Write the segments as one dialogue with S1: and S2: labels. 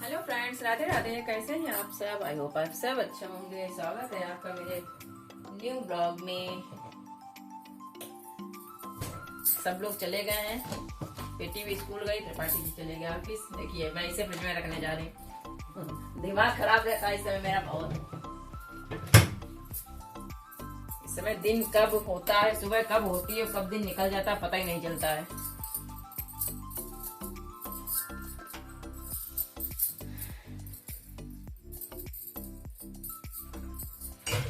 S1: Hello friends, Radhe Radhe. कैसे हैं आप सब? आई होप आप सब अच्छे होंगे। स्वागत है आपका मेरे न्यू ब्लॉग में। सब लोग चले गए हैं, बेटी भी स्कूल गई, त्रिपाठी भी चले गए ऑफिस। देखिए मैं इसे फ्रिज में रखने जा रही हूँ। दिमाग खराब रहता है इस समय मेरा बहुत। इस समय दिन कब होता है, सुबह कब होती है, कब दिन निकल जाता है पता ही नहीं चलता है।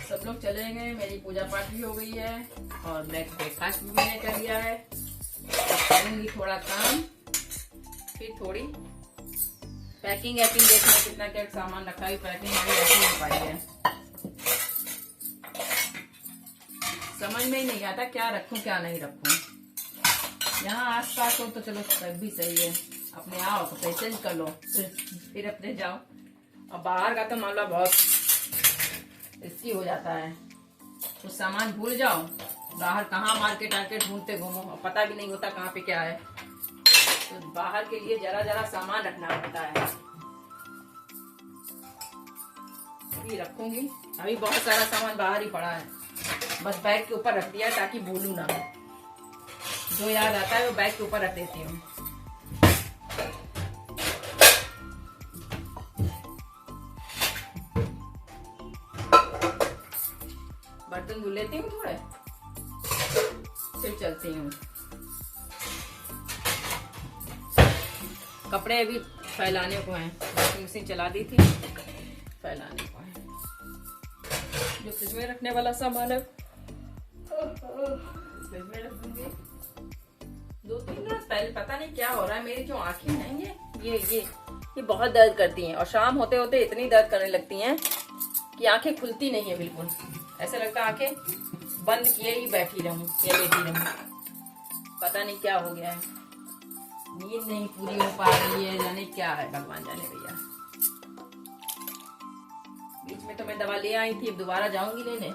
S1: सब लोग चले गए, मेरी पूजा पाठ भी हो गई है और ब्रेकफास्ट भी मैंने कर लिया है। करूंगी थोड़ा काम, फिर थोड़ी पैकिंग देखना कितना क्या सामान रखा है। पैकिंग अभी ऐसी हो पाई है, समझ में ही नहीं आता क्या रखूं क्या नहीं रखूं। यहाँ आस पास हो तो चलो तब भी सही है, अपने आओ तो पैसे कर लो फिर अपने जाओ। और बाहर का तो मामला बहुत इसकी हो जाता है, कुछ सामान भूल जाओ, बाहर कहाँ मार्केट ढूंढते घूमो और पता भी नहीं होता कहाँ पे क्या है। तो बाहर के लिए जरा जरा सामान रखना पड़ता है। अभी रखूंगी, अभी बहुत सारा सामान बाहर ही पड़ा है, बस बैग के ऊपर रख दिया ताकि भूलू ना। जो याद आता है वो बैग के ऊपर रख देती हूँ। बर्तन धुल लेती हूँ थोड़े, फिर चलती हूँ। कपड़े अभी फैलाने को हैं, वॉशिंग मशीन चला दी थी, फैलाने को है। जो फ्रिज में रखने वाला सामान है फ्रिज में रख दूंगी। 2-3 दिन पहले पता नहीं क्या हो रहा है, मेरी जो आंखें हैं ये बहुत दर्द करती हैं और शाम होते होते इतनी दर्द करने लगती हैं कि आंखें खुलती नहीं है बिल्कुल। ऐसा लगता है आंखें बंद किए ही बैठी रहूं या लेटी रहूं। पता नहीं क्या हो गया है, नींद नहीं पूरी हो पा रही है, जाने क्या है, भगवान जाने भैया। बीच में तो मैं दवा ले आई थी, अब दोबारा जाऊंगी लेने,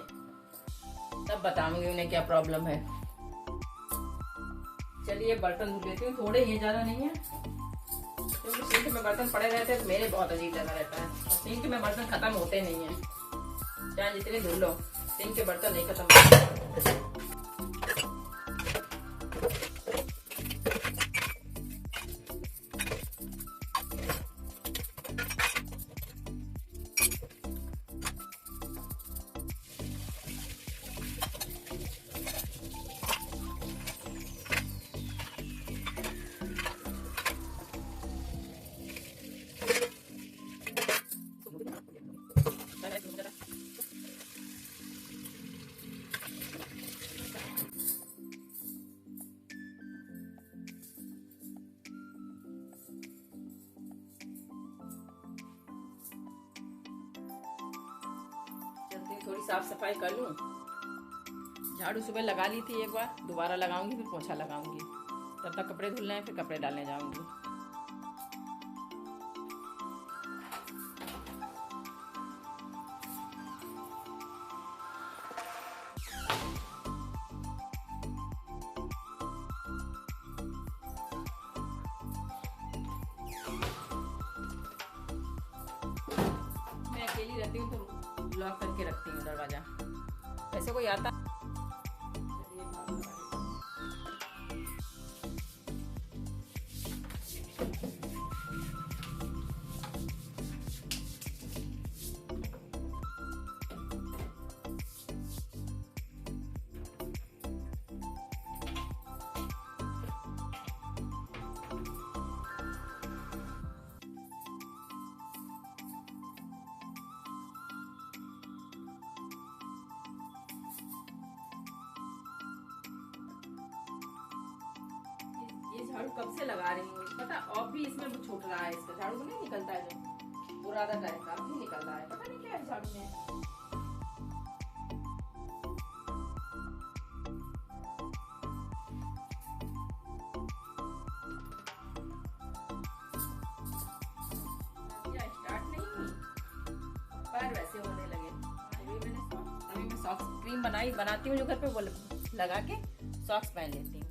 S1: तब बताऊंगी उन्हें क्या प्रॉब्लम है। चलिए बर्तन धुल लेती हूँ, थोड़े ही, ज्यादा नहीं है, क्योंकि सिंक में बर्तन पड़े रहते हैं तो मेरे बहुत अजीब लगा रहता है। और सिंक में बर्तन खत्म होते नहीं है, चाहे जितने धुल लो, सिंक के बर्तन नहीं खत्म होते। थोड़ी साफ सफाई कर लूं। झाड़ू सुबह लगा ली थी एक बार, दोबारा लगाऊंगी, फिर पोछा लगाऊंगी। तब तक कपड़े धुलने हैं, फिर कपड़े डालने जाऊंगी। मैं अकेली रहती हूँ तो लॉक करके रखती हूँ दरवाजा, ऐसे कोई आता। झाड़ू कब से लगा रही हूँ, पता अब भी इसमें छूट रहा है, इसका झाड़ू नहीं निकलता है, जो बुरादा टाइप का भी निकल रहा है, पता नहीं क्या है झाड़ू में। स्टार्ट नहीं हुई पर वैसे होने लगे। अभी मैं सॉक्स क्रीम बनाती हूँ जो घर पे, वो लगा के सॉक्स पहन लेती हूँ।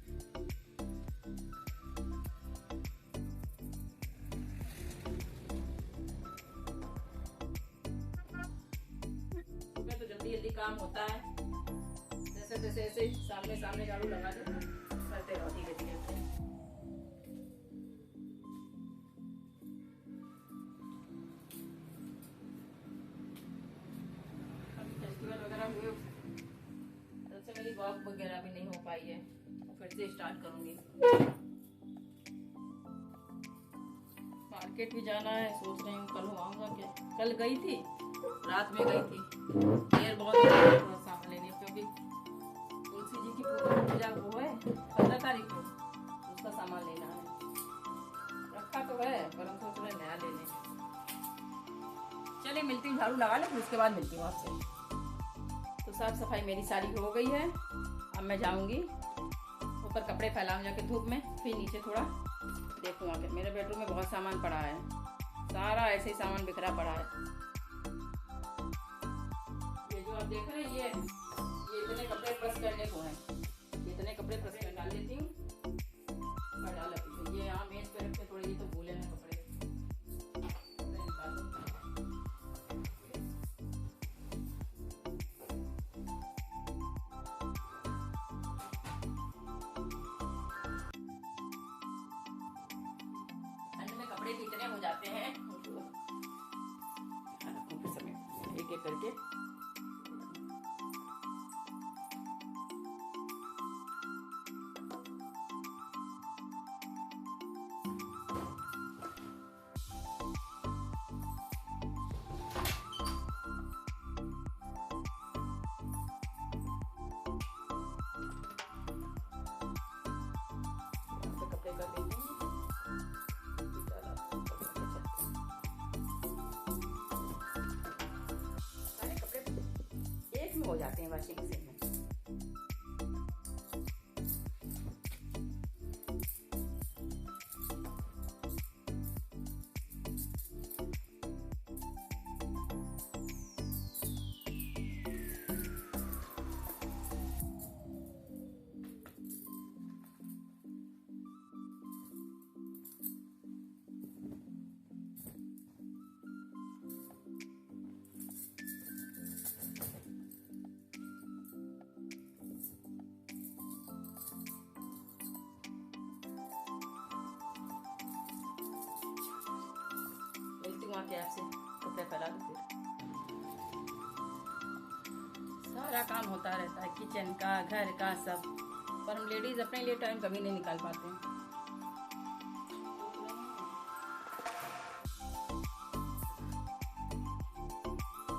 S1: काम होता है, जैसे जैसे ऐसे सामने सामने झाड़ू लगा दो, करते रहो धीरे धीरे। फेस्टिवल वगैरह हुए तब से मेरी वॉक वगैरह भी नहीं हो पाई है, फिर से स्टार्ट करूंगी। मार्केट भी जाना है, सोच रही हूँ कल आऊंगा क्या। कल गई थी, रात में गई थी, देर बहुत थोड़ा सामान लेने, क्योंकि तुलसी जी की पूजा वो है 15 तारीख को, उसका सामान लेना है। रखा तो है पर हम सोच रहे नया लेने। चलिए मिलती हूँ, झाड़ू लगा लो फिर उसके बाद मिलती हूँ आपसे। तो साफ सफाई मेरी सारी हो गई है, अब मैं जाऊंगी ऊपर कपड़े फैलाऊं जाके धूप में, फिर नीचे थोड़ा देखूँ आके। मेरे बेडरूम में बहुत सामान पड़ा है, सारा ऐसे ही सामान बिखरा पड़ा है। ये जो आप देख रहे हैं ये इतने कपड़े प्रेस करने को हैं, इतने कपड़े प्रेस कर डाल देती हूँ और डाल लेती हूँ। ये यहाँ मेज पे रखते थोड़े, ये तो भूले हैं कपड़े निकाल दो। कपड़े कितने हो जाते हैं एक एक करके। कपड़े कर देती हूँ, हो जाते हैं वॉशिंग मशीन में। वहाँ के आपसे कपड़े फैला दो, फिर सारा काम होता रहता है किचन का, घर का, सब। पर हम लेडीज अपने लिए टाइम कभी नहीं निकाल पाते हैं।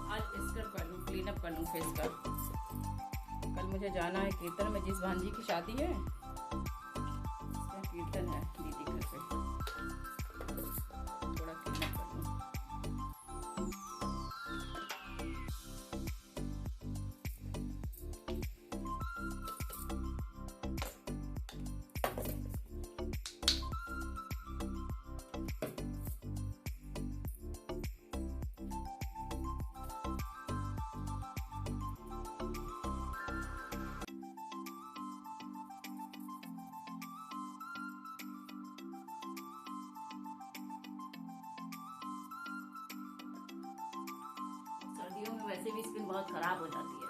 S1: आज स्क्रब कर लूँ, क्लीन अप कर लूँ फेस का। कल मुझे जाना है कीर्तन में, जिस भांजी की शादी है उसका कीर्तन है दीदी घर पे, थोड़ा क्लीन अप कर लूँ। सर्दियों में वैसे भी स्किन बहुत खराब हो जाती है।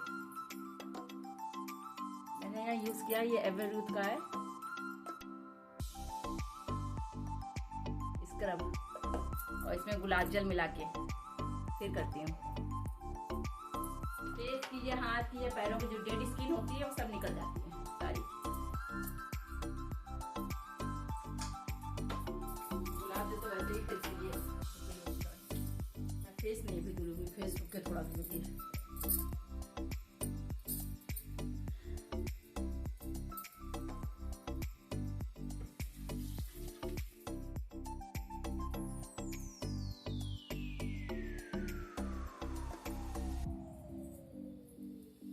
S1: मैंने यहाँ यूज किया, ये एवररूट का है स्क्रब, और इसमें गुलाब जल मिला के फिर करती हूँ। फेस की, ये हाथ की, ये पैरों की जो डेड स्किन होती है वो सब निकल जाती है सारी। गुलाब जल तो वैसे ही फेस के लिए, फेस नहीं भी धुलूंगी, फेस के थोड़ा धुलूंगी।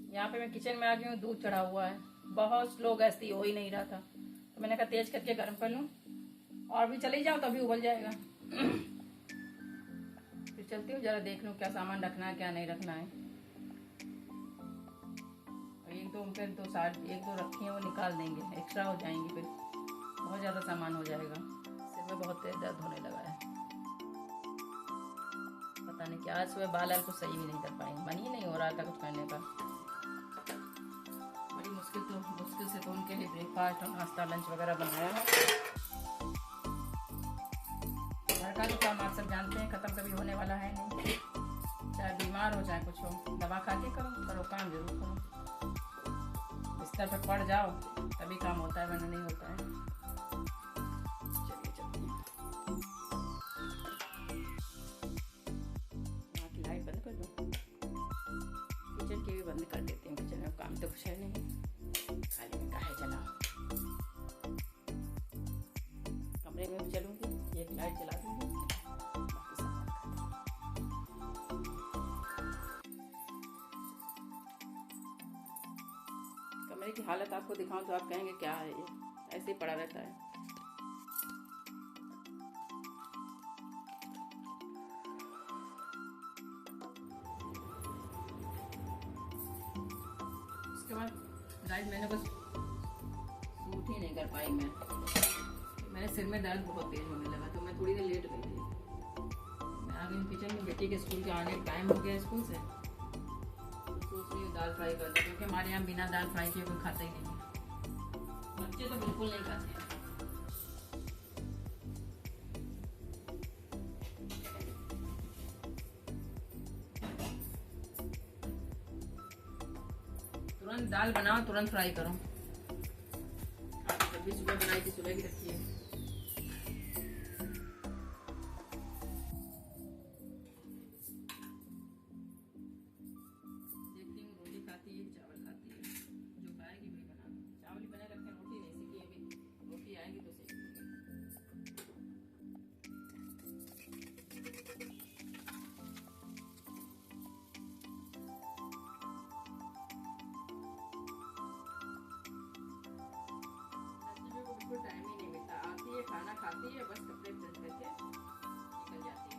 S1: यहाँ पे मैं किचन में आ गई हूँ, दूध चढ़ा हुआ है, बहुत स्लो गैस थी, हो ही नहीं रहा था, तो मैंने कहा तेज करके गर्म कर लूँ, और भी चली जाओ तभी उबल जाएगा। फिर चलती हूँ जरा देख लूँ क्या सामान रखना है क्या नहीं रखना है। एक दो फिर दो साथ एक दो रखी हैं वो निकाल देंगे, एक्स्ट्रा हो जाएंगी, फिर बहुत ज़्यादा सामान हो जाएगा। सिर में बहुत तेज दर्द होने लगा है, पता नहीं क्या। आज सुबह बाल को सही भी नहीं कर पाई, मन ही नहीं हो रहा था कुछ करने का। ब्रेकफास्ट और नाश्ता लंच वगैरह बनाया है। घर का तो काम आप सब जानते हैं, ख़त्म कभी होने वाला है नहीं। चाहे बीमार हो चाहे कुछ हो, दवा खा के करो काम जरूर करो। बिस्तर पे पड़ जाओ तभी काम होता है, वरना नहीं होता है। चलिए चलते हैं। यहाँ की लाइट बंद कर दो, किचन की भी बंद कर देते हैं। किचन में काम तो कुछ है नहीं, खाली में काहे जलाओ। कमरे में भी चलूँगी, एक लाइट जला दूँगी, बाकी सब बंद कर दूँगी। कमरे की हालत आपको दिखाऊं तो आप कहेंगे क्या है ये, ऐसे ही पड़ा रहता है। उसके बाद गाइस मैंने बस सूट ही नहीं कर पाई। मेरे सिर में दर्द बहुत तेज होने लगा तो मैं थोड़ी देर लेट गई थी। मैं आ गई किचन में, बेटी के स्कूल के आने का टाइम हो गया स्कूल से, तो सोच रही हूँ दाल फ्राई कर दूँ, क्योंकि हमारे यहाँ बिना दाल फ्राई किए कोई खाता ही नहीं है। बच्चे तो बिल्कुल नहीं खाते हैं। तुरंत दाल बनाओ, तुरंत फ्राई करो। जब भी सुबह बनाई थी सुबह की रखी है। देखती हूँ रोटी खाती है चावल खाती है, जो खाएगी वही बना। चावल ही बने रखे, रोटी नहीं सीखी अभी, रोटी आएगी तो सीख लूँगी। टाइम ही नहीं मिलता, आती है खाना खाती है, बस कपड़े प्रेस करके निकल जाती है।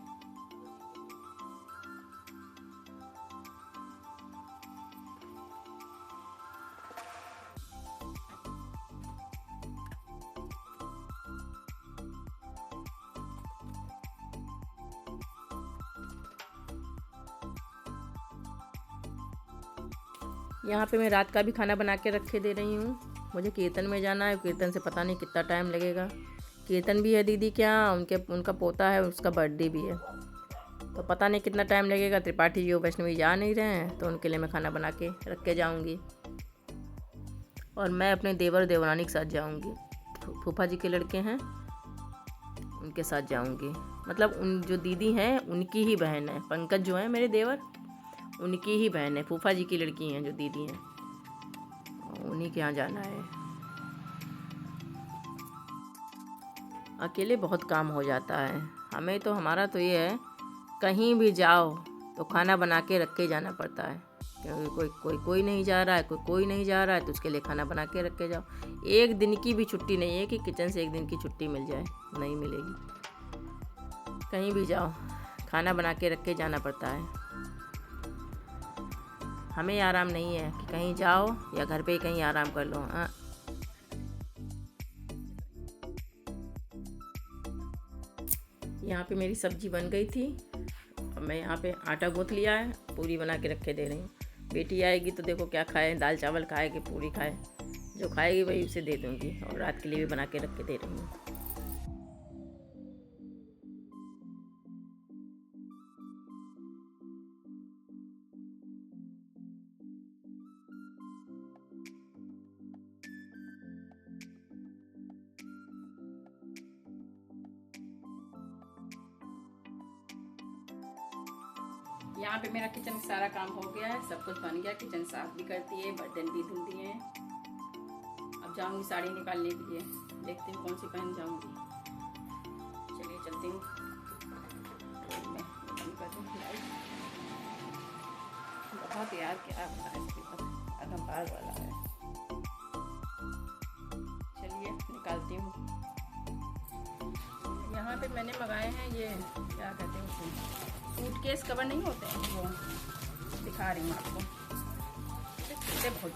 S1: यहाँ पे मैं रात का भी खाना बना के रखे दे रही हूँ। मुझे कीर्तन में जाना है, कीर्तन से पता नहीं कितना टाइम लगेगा। कीर्तन भी है दीदी क्या, उनका पोता है, उसका बर्थडे भी है, तो पता नहीं कितना टाइम लगेगा। त्रिपाठी जी और वैष्णवी जा नहीं रहे हैं, तो उनके लिए मैं खाना बना के रख के जाऊँगी। और मैं अपने देवर देवरानी के साथ जाऊँगी, फूफा जी के लड़के हैं उनके साथ जाऊँगी। मतलब उन जो दीदी हैं उनकी ही बहन है, पंकज जो है मेरे देवर, उनकी ही बहन है, फूफा जी की लड़की हैं जो दीदी हैं, उन्हीं के यहाँ जाना है। अकेले बहुत काम हो जाता है हमें, तो हमारा तो ये है कहीं भी जाओ तो खाना बना के रख के जाना पड़ता है, क्योंकि कोई नहीं जा रहा है, कोई नहीं जा रहा है, तो उसके लिए खाना बना के रख के जाओ। एक दिन की भी छुट्टी नहीं है कि किचन से एक दिन की छुट्टी मिल जाए, नहीं मिलेगी। कहीं भी जाओ खाना बना के रख के जाना पड़ता है। हमें आराम नहीं है कि कहीं जाओ या घर पे ही कहीं आराम कर लो। यहाँ पे मेरी सब्जी बन गई थी, मैं यहाँ पे आटा गूँथ लिया है, पूरी बना के रख के दे रही हूँ। बेटी आएगी तो देखो क्या खाए, दाल चावल खाए कि पूरी खाए, जो खाएगी वही उसे दे दूँगी। और रात के लिए भी बना के रख के दे रही हूँ। यहाँ पे मेरा किचन का सारा काम हो गया है, सब कुछ बन गया। किचन साफ भी करती है, बर्तन भी धुल दिए हैं। अब जाऊँगी साड़ी निकालने के लिए, देखती हूँ कौन सी पहन जाऊँगी। चलिए चलती हूँ। मैं बंद कर दूँ लाइट। बहुत यार क्या एकदम पार वाला है। चलिए निकालती हूँ। यहाँ पे मैंने मंगाए हैं ये क्या कहते हैं उसको, सूटकेस कवर नहीं होते हैं, वो दिखा रही हूँ आपको। बहुत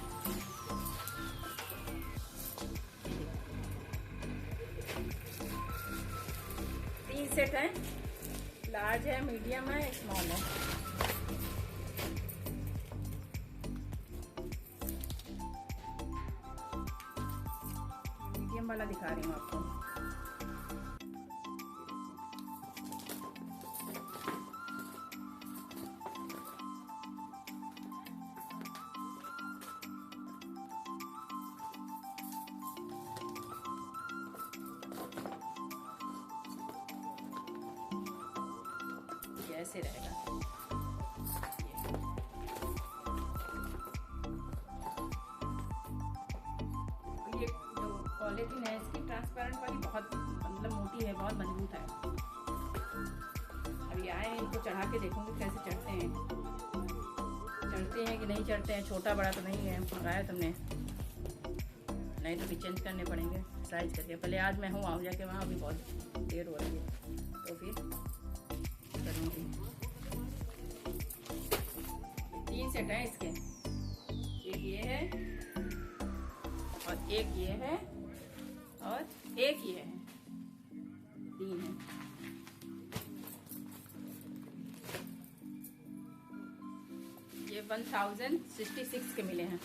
S1: 3 सेट है, लार्ज है, मीडियम है, स्मॉल है। मीडियम वाला दिखा रही हूँ आपको। ऐसे रहेगा। ये जो पॉलीथीन है इसकी ट्रांसपेरेंट वाली बहुत मतलब मोटी है, बहुत मजबूत है। अभी आए इनको चढ़ा के देखूंगी कैसे चढ़ते हैं कि नहीं चढ़ते हैं। छोटा बड़ा तो नहीं है मंगाया तुमने, नहीं तो भी चेंज करने पड़ेंगे साइज करके। पहले आज मैं हूँ आऊँ जाके वहाँ, अभी बहुत देर हो रही है तो फिर करूँगी। 3 सेट हैं इसके, एक ये है और एक ये है और एक ये है, 3 है। ये 1066 के मिले हैं,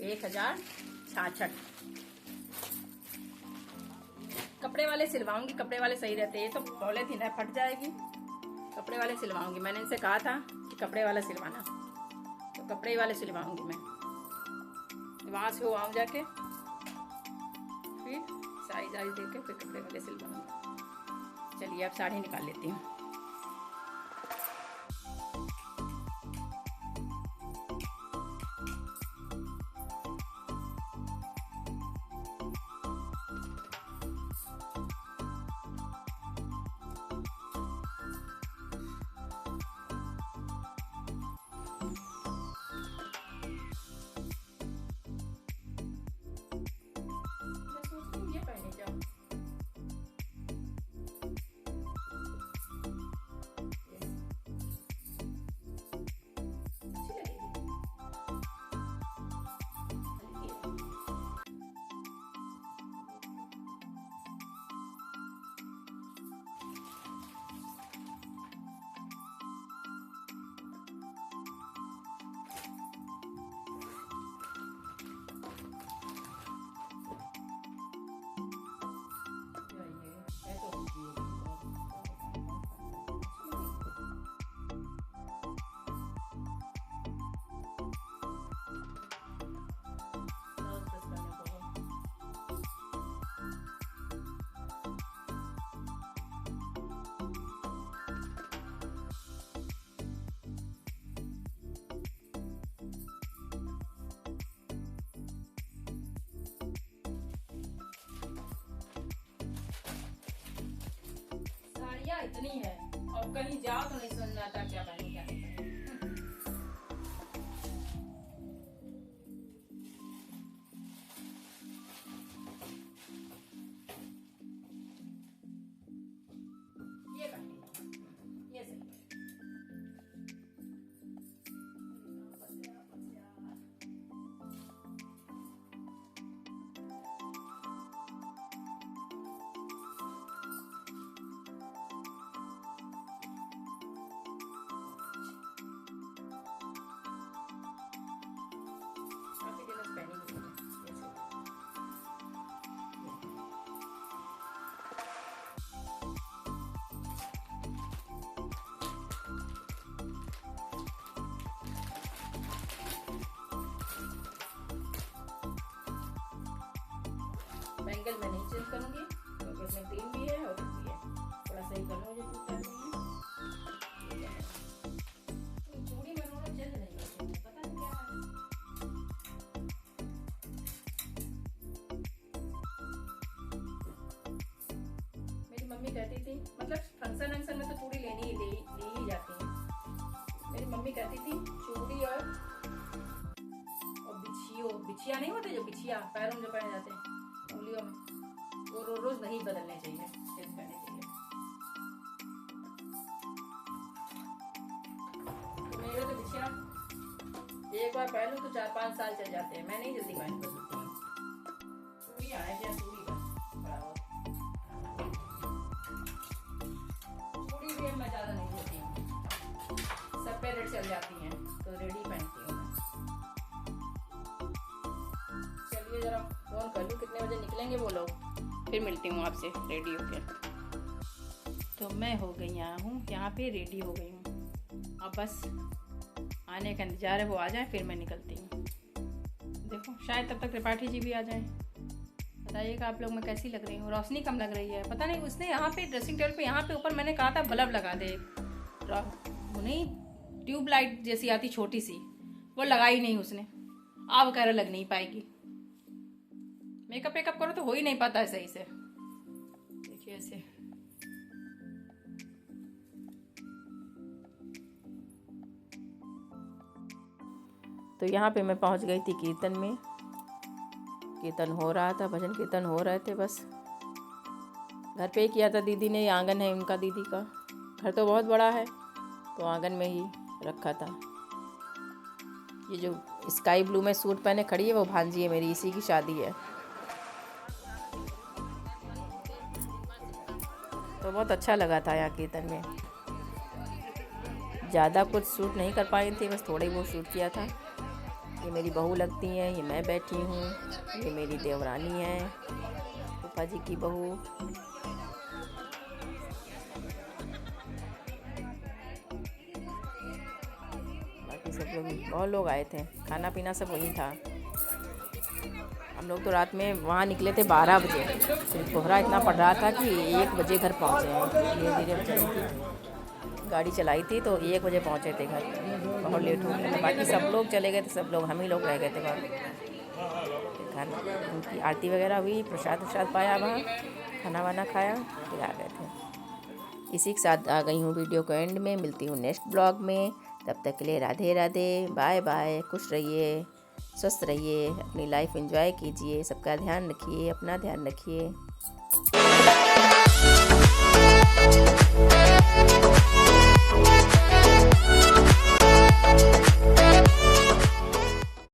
S1: 1066। कपड़े वाले सिलवाऊंगी, कपड़े वाले सही रहते हैं। ये तो पॉलीथीन है, फट जाएगी। कपड़े वाले सिलवाऊंगी, मैंने इनसे कहा था कि कपड़े वाला सिलवाना, तो कपड़े वाले सिलवाऊंगी मैं। वहां से वो आऊँ जाके फिर साइज आइज देके फिर कपड़े वाले सिलवाऊंगी। चलिए अब साड़ी निकाल लेती हूँ। इतनी है और कहीं जाओ तो नहीं समझ में आता क्या पहनूं क्या नहीं पहनूं। ये पहनी, ये सही है। एंगल मैं नहीं चेंज करूंगी क्योंकि इसमें क्रीम भी है और भी है। थोड़ा सही कर लो, मुझे करनी है। चूड़ी में उन्होंने चेंज नहीं करती, पता नहीं क्या है। मेरी मम्मी कहती थी, मतलब फंक्शन में तो चूड़ी लेनी ही ली ही जाती है। मेरी मम्मी कहती थी चूड़ी और बिछिया नहीं होते जो बिछिया पैरों में जो पहने जाते हैं उंगलियों में, वो रोज नहीं बदलने चाहिए, चेंज करने चाहिए। तो मेरे तो बिछिया एक बार पहनूं तो 4-5 साल चल जाते हैं। मैं नहीं जल्दी बदलती हूँ। चूड़ियाँ है क्या, चूड़ी का बराबर चूड़ी भी मैं ज्यादा नहीं लेती हूँ, सब पे रेड चल जाती हैं तो रेडी पहनती हूँ। चलिए ज़रा फ़ोन कर लूँ कितने बजे निकलेंगे वो लोग, फिर मिलती हूँ आपसे रेडी होकर। तो मैं हो गई यहाँ पे रेडी हो गई हूँ। अब बस आने का इंतज़ार है, वो आ जाए फिर मैं निकलती हूँ। देखो शायद तब तक त्रिपाठी जी भी आ जाएं। बताइएगा आप लोग मैं कैसी लग रही हूँ। रोशनी कम लग रही है, पता नहीं उसने यहाँ पे ड्रेसिंग टेबल पे यहाँ पे ऊपर मैंने कहा था बल्ब लगा दे, वो नहीं ट्यूब लाइट जैसी आती छोटी सी, वो लगाई नहीं उसने। आप वगैरह लग नहीं पाएगी, मेकअप वेकअप करो तो हो ही नहीं पाता है सही से। देखिए ऐसे तो यहाँ पे मैं पहुँच गई थी कीर्तन में। कीर्तन हो रहा था, भजन कीर्तन हो रहे थे। बस घर पे ही किया था दीदी ने, आंगन है उनका दीदी का, घर तो बहुत बड़ा है तो आंगन में ही रखा था। ये जो स्काई ब्लू में सूट पहने खड़ी है वो भांजी है मेरी, इसी की शादी है। तो बहुत अच्छा लगा था यहाँ कीर्तन में। ज़्यादा कुछ शूट नहीं कर पाई थी, बस थोड़ा ही वो शूट किया था। ये मेरी बहू लगती हैं, ये मैं बैठी हूँ, ये मेरी देवरानी है, फूफा जी की बहू। बाकी सब लोग, बहुत लोग आए थे, खाना पीना सब वहीं था। हम लोग तो रात में वहाँ निकले थे 12 बजे, फिर कोहरा इतना पड़ रहा था कि 1 बजे घर पहुँचे हैं। धीरे धीरे चली थी, गाड़ी चलाई थी तो 1 बजे पहुँचे थे घर, बहुत लेट हो गया। बाकी सब लोग चले गए थे, सब लोग, हम ही लोग रह गए थे वहाँ। खाना उनकी आरती वगैरह हुई, प्रसाद वसाद पाया वहाँ, खाना वाना खाया, फिर आ गए थे। इसी के साथ आ गई हूँ वीडियो को एंड में। मिलती हूँ नेक्स्ट ब्लॉग में, तब तक के लिए राधे राधे, बाय बाय। खुश रहिए, स्वस्थ रहिए, अपनी लाइफ एंजॉय कीजिए, सबका ध्यान रखिए, अपना ध्यान रखिए।